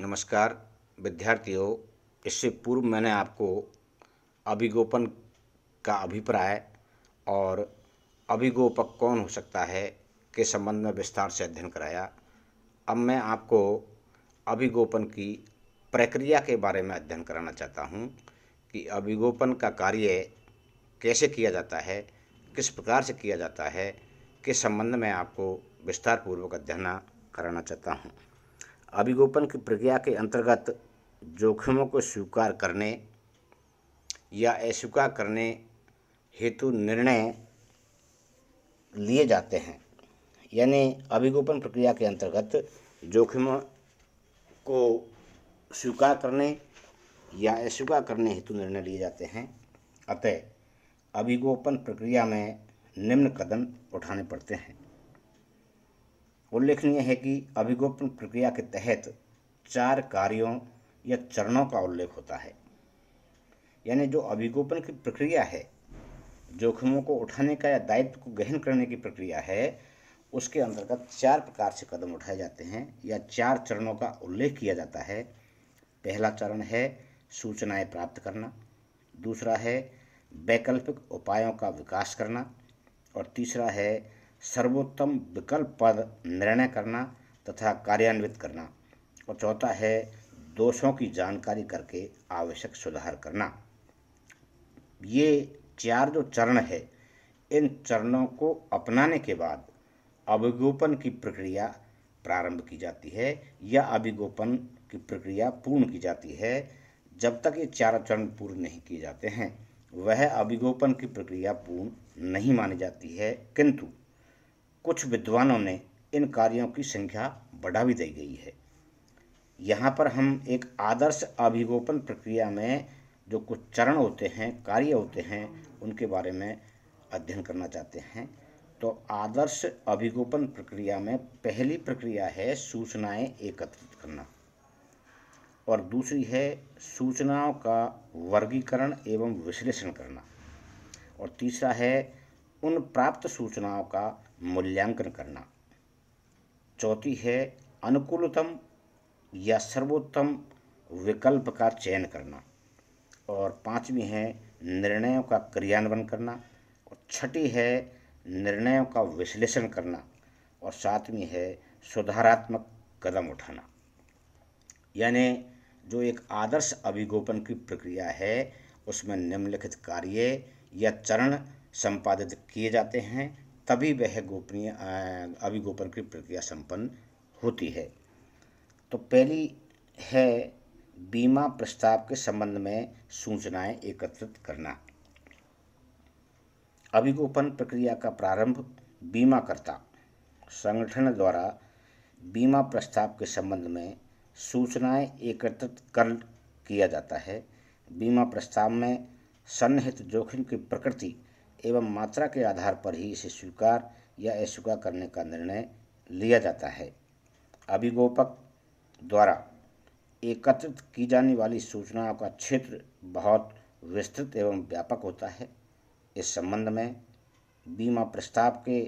नमस्कार विद्यार्थियों। इससे पूर्व मैंने आपको अभिगोपन का अभिप्राय और अभिगोपक कौन हो सकता है के संबंध में विस्तार से अध्ययन कराया। अब मैं आपको अभिगोपन की प्रक्रिया के बारे में अध्ययन कराना चाहता हूँ कि अभिगोपन का कार्य कैसे किया जाता है, किस प्रकार से किया जाता है के संबंध में आपको विस्तार पूर्वक अध्ययन कराना चाहता हूँ। अभिगोपन की प्रक्रिया के अंतर्गत जोखिमों को स्वीकार करने या अस्वीकार करने हेतु निर्णय लिए जाते हैं। यानी अभिगोपन प्रक्रिया के अंतर्गत जोखिमों को स्वीकार करने या अस्वीकार करने हेतु निर्णय लिए जाते हैं। अतः अभिगोपन प्रक्रिया में निम्न कदम उठाने पड़ते हैं। उल्लेखनीय है कि अभिगोपन प्रक्रिया के तहत 4 कार्यों या चरणों का उल्लेख होता है। यानी जो अभिगोपन की प्रक्रिया है, जोखिमों को उठाने का या दायित्व को गहन करने की प्रक्रिया है, उसके अंतर्गत 4 प्रकार से कदम उठाए जाते हैं या 4 चरणों का उल्लेख किया जाता है। पहला चरण है सूचनाएं प्राप्त करना, दूसरा है वैकल्पिक उपायों का विकास करना, और तीसरा है सर्वोत्तम विकल्प पर निर्णय करना तथा कार्यान्वित करना, और चौथा है दोषों की जानकारी करके आवश्यक सुधार करना। ये 4 जो चरण है, इन चरणों को अपनाने के बाद अभिगोपन की प्रक्रिया प्रारंभ की जाती है या अभिगोपन की प्रक्रिया पूर्ण की जाती है। जब तक ये 4 चरण पूर्ण नहीं किए जाते हैं, वह अभिगोपन की प्रक्रिया पूर्ण नहीं मानी जाती है। किंतु कुछ विद्वानों ने इन कार्यों की संख्या बढ़ा भी दी गई है। यहाँ पर हम एक आदर्श अभिगोपन प्रक्रिया में जो कुछ चरण होते हैं, कार्य होते हैं, उनके बारे में अध्ययन करना चाहते हैं। तो आदर्श अभिगोपन प्रक्रिया में पहली प्रक्रिया है सूचनाएं एकत्रित करना, और दूसरी है सूचनाओं का वर्गीकरण एवं विश्लेषण करना, और तीसरा है उन प्राप्त सूचनाओं का मूल्यांकन करना, चौथी है अनुकूलतम या सर्वोत्तम विकल्प का चयन करना, और पांचवी है निर्णयों का क्रियान्वयन करना, और छठी है निर्णयों का विश्लेषण करना, और सातवीं है सुधारात्मक कदम उठाना। यानी जो एक आदर्श अभिगोपन की प्रक्रिया है, उसमें निम्नलिखित कार्य या चरण संपादित किए जाते हैं, तभी वह गोपनीय अभिगोपन की प्रक्रिया संपन्न होती है। तो पहली है बीमा प्रस्ताव के संबंध में सूचनाएं एकत्रित करना। अभिगोपन प्रक्रिया का प्रारंभ बीमाकर्ता संगठन द्वारा बीमा प्रस्ताव के संबंध में सूचनाएं एकत्रित कर किया जाता है। बीमा प्रस्ताव में सन्निहित जोखिम की प्रकृति एवं मात्रा के आधार पर ही इसे स्वीकार या अस्वीकार करने का निर्णय लिया जाता है। अभिगोपक द्वारा एकत्रित की जाने वाली सूचनाओं का क्षेत्र बहुत विस्तृत एवं व्यापक होता है। इस संबंध में बीमा प्रस्ताव के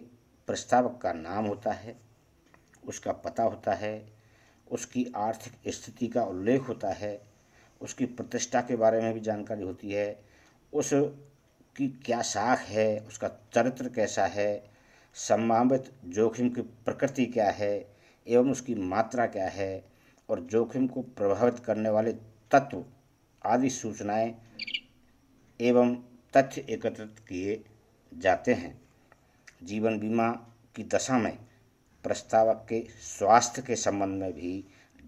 प्रस्तावक का नाम होता है, उसका पता होता है, उसकी आर्थिक स्थिति का उल्लेख होता है, उसकी प्रतिष्ठा के बारे में भी जानकारी होती है, उसकी क्या साख है, उसका चरित्र कैसा है, संभावित जोखिम की प्रकृति क्या है एवं उसकी मात्रा क्या है, और जोखिम को प्रभावित करने वाले तत्व आदि सूचनाएं एवं तथ्य एकत्रित किए जाते हैं। जीवन बीमा की दशा में प्रस्तावक के स्वास्थ्य के संबंध में भी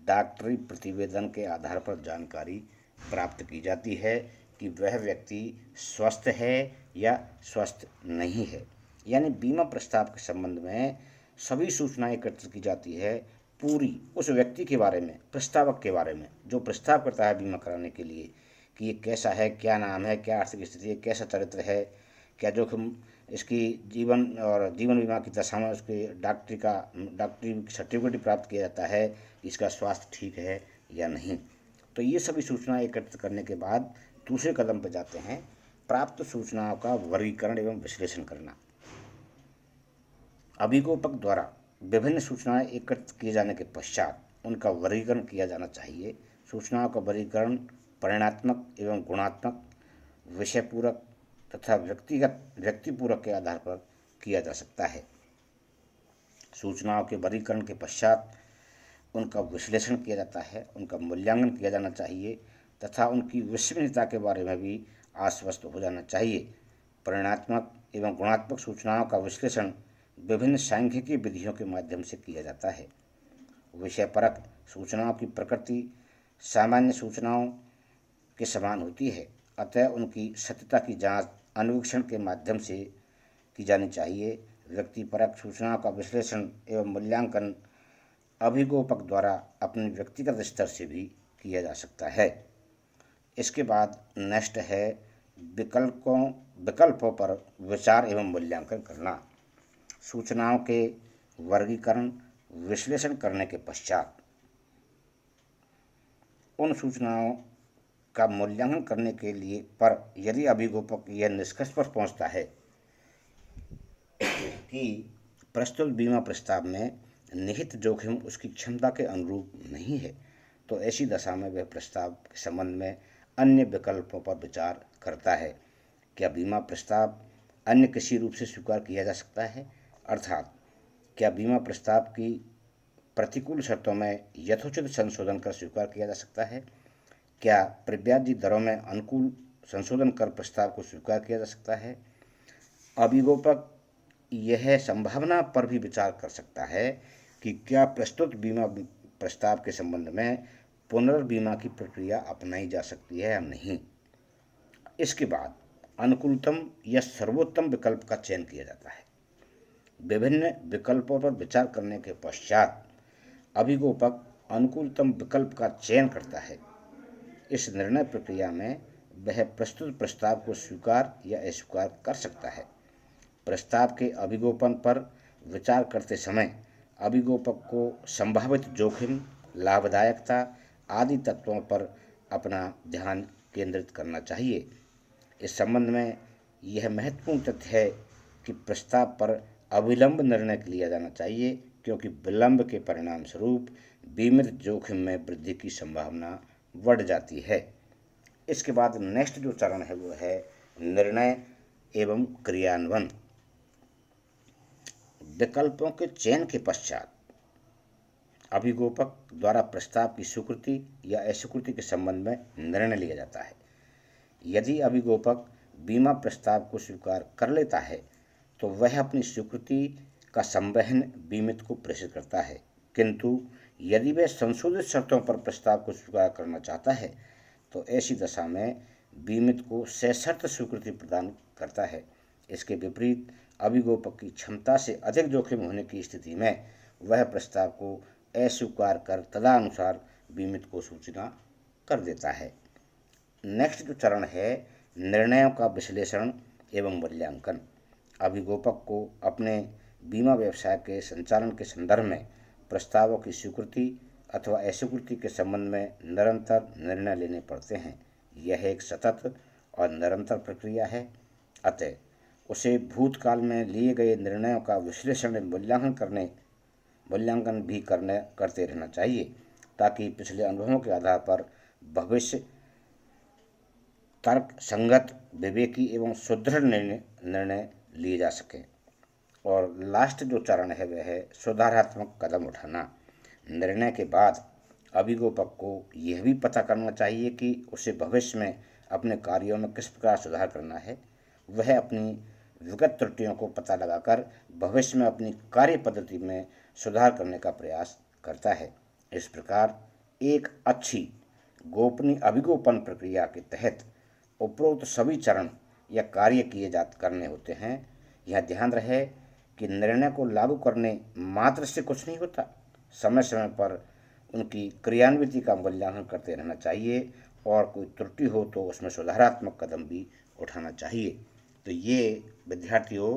डॉक्टरी प्रतिवेदन के आधार पर जानकारी प्राप्त की जाती है कि वह व्यक्ति स्वस्थ है या स्वस्थ नहीं है। यानी बीमा प्रस्ताव के संबंध में सभी सूचनाएं एकत्रित की जाती है, पूरी उस व्यक्ति के बारे में, प्रस्तावक के बारे में, जो प्रस्ताव करता है बीमा कराने के लिए, कि ये कैसा है, क्या नाम है, क्या आर्थिक स्थिति है, कैसा चरित्र है, क्या जोखिम इसकी जीवन और जीवन बीमा की दशा में उसके डॉक्टरी सर्टिफिकेट प्राप्त किया जाता है कि इसका स्वास्थ्य ठीक है या नहीं। तो ये सभी सूचनाएं एकत्रित करने के बाद दूसरे कदम पर जाते हैं प्राप्त सूचनाओं का वर्गीकरण एवं विश्लेषण करना। अभिगोपक द्वारा विभिन्न सूचनाएं एकत्रित किए जाने के पश्चात उनका वर्गीकरण किया जाना चाहिए। सूचनाओं का वर्गीकरण परिमाणात्मक एवं गुणात्मक, विषयपूरक तथा व्यक्तिपूरक के आधार पर किया जा सकता है। सूचनाओं के वर्गीकरण के पश्चात उनका विश्लेषण किया जाता है, उनका मूल्यांकन किया जाना चाहिए तथा उनकी विश्वसनीयता के बारे में भी आश्वस्त हो जाना चाहिए। परिमाणात्मक एवं गुणात्मक सूचनाओं का विश्लेषण विभिन्न सांख्यिकीय विधियों के माध्यम से किया जाता है। विषयपरक सूचनाओं की प्रकृति सामान्य सूचनाओं के समान होती है, अतः उनकी सत्यता की जांच अन्वेषण के माध्यम से की जानी चाहिए। व्यक्तिपरक सूचनाओं का विश्लेषण एवं मूल्यांकन अभिगोपक द्वारा अपने व्यक्तिगत स्तर से भी किया जा सकता है। इसके बाद नेक्स्ट है विकल्पों पर विचार एवं मूल्यांकन करना। सूचनाओं के वर्गीकरण विश्लेषण करने के पश्चात उन सूचनाओं का मूल्यांकन करने के लिए पर यदि अभिगोपक यह निष्कर्ष पर पहुंचता है कि प्रस्तुत बीमा प्रस्ताव में निहित जोखिम उसकी क्षमता के अनुरूप नहीं है, तो ऐसी दशा में वह प्रस्ताव के संबंध में अन्य विकल्पों पर विचार करता है। क्या बीमा प्रस्ताव अन्य किसी रूप से स्वीकार किया जा सकता है, अर्थात क्या बीमा प्रस्ताव की प्रतिकूल शर्तों में यथोचित संशोधन कर स्वीकार किया जा सकता है? क्या प्रब्याजी दरों में अनुकूल संशोधन कर प्रस्ताव को स्वीकार किया जा सकता है? अभिगोपक यह संभावना पर भी विचार कर सकता है कि क्या प्रस्तुत बीमा प्रस्ताव के संबंध में पुनर्बीमा की प्रक्रिया अपनाई जा सकती है या नहीं। इसके बाद अनुकूलतम या सर्वोत्तम विकल्प का चयन किया जाता है। विभिन्न विकल्पों पर विचार करने के पश्चात अभिगोपक अनुकूलतम विकल्प का चयन करता है। इस निर्णय प्रक्रिया में वह प्रस्तुत प्रस्ताव को स्वीकार या अस्वीकार कर सकता है। प्रस्ताव के अभिगोपन पर विचार करते समय अभिगोपक को संभावित जोखिम, लाभदायकता आदि तत्वों पर अपना ध्यान केंद्रित करना चाहिए। इस संबंध में यह महत्वपूर्ण तथ्य है कि प्रस्ताव पर अविलंब निर्णय लिया जाना चाहिए, क्योंकि विलंब के परिणाम स्वरूप बीमित जोखिम में वृद्धि की संभावना बढ़ जाती है। इसके बाद नेक्स्ट जो चरण है वो है निर्णय एवं क्रियान्वयन। विकल्पों के चयन के पश्चात अभिगोपक द्वारा प्रस्ताव की स्वीकृति या अस्वीकृति के संबंध में निर्णय लिया जाता है। यदि अभिगोपक बीमा प्रस्ताव को स्वीकार कर लेता है तो वह अपनी स्वीकृति का संवहन बीमित को प्रेषित करता है, किंतु यदि वह संशोधित शर्तों पर प्रस्ताव को स्वीकार करना चाहता है तो ऐसी दशा में बीमित को सशर्त स्वीकृति प्रदान करता है। इसके विपरीत अभिगोपक की क्षमता से अधिक जोखिम होने की स्थिति में वह प्रस्ताव को अस्वीकार कर तदनुसार बीमित को सूचना कर देता है। नेक्स्ट जो चरण है निर्णयों का विश्लेषण एवं मूल्यांकन। अभिगोपक को अपने बीमा व्यवसाय के संचालन के संदर्भ में प्रस्तावों की स्वीकृति अथवा अस्वीकृति के संबंध में निरंतर निर्णय लेने पड़ते हैं। यह एक सतत और निरंतर प्रक्रिया है, अतः उसे भूतकाल में लिए गए निर्णयों का विश्लेषण मूल्यांकन भी करते रहना चाहिए, ताकि पिछले अनुभवों के आधार पर भविष्य तर्क संगत, विवेकी एवं सुदृढ़ निर्णय लिए जा सकें। और लास्ट जो चरण है वह है सुधारात्मक कदम उठाना। निर्णय के बाद अभिगोपक को यह भी पता करना चाहिए कि उसे भविष्य में अपने कार्यों में किस प्रकार सुधार करना है। वह अपनी विगत त्रुटियों को पता लगाकर भविष्य में अपनी कार्य पद्धति में सुधार करने का प्रयास करता है। इस प्रकार एक अच्छी गोपनीय अभिगोपन प्रक्रिया के तहत उपरोक्त सभी चरण या कार्य करने होते हैं। यह ध्यान रहे कि निर्णय को लागू करने मात्र से कुछ नहीं होता, समय समय पर उनकी क्रियान्विति का मूल्यांकन करते रहना चाहिए और कोई त्रुटि हो तो उसमें सुधारात्मक कदम भी उठाना चाहिए। तो ये विद्यार्थियों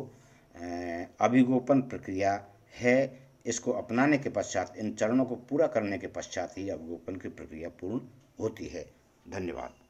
अभिगोपन प्रक्रिया है। इसको अपनाने के पश्चात, इन चरणों को पूरा करने के पश्चात ही अभिगोपन की प्रक्रिया पूर्ण होती है। धन्यवाद।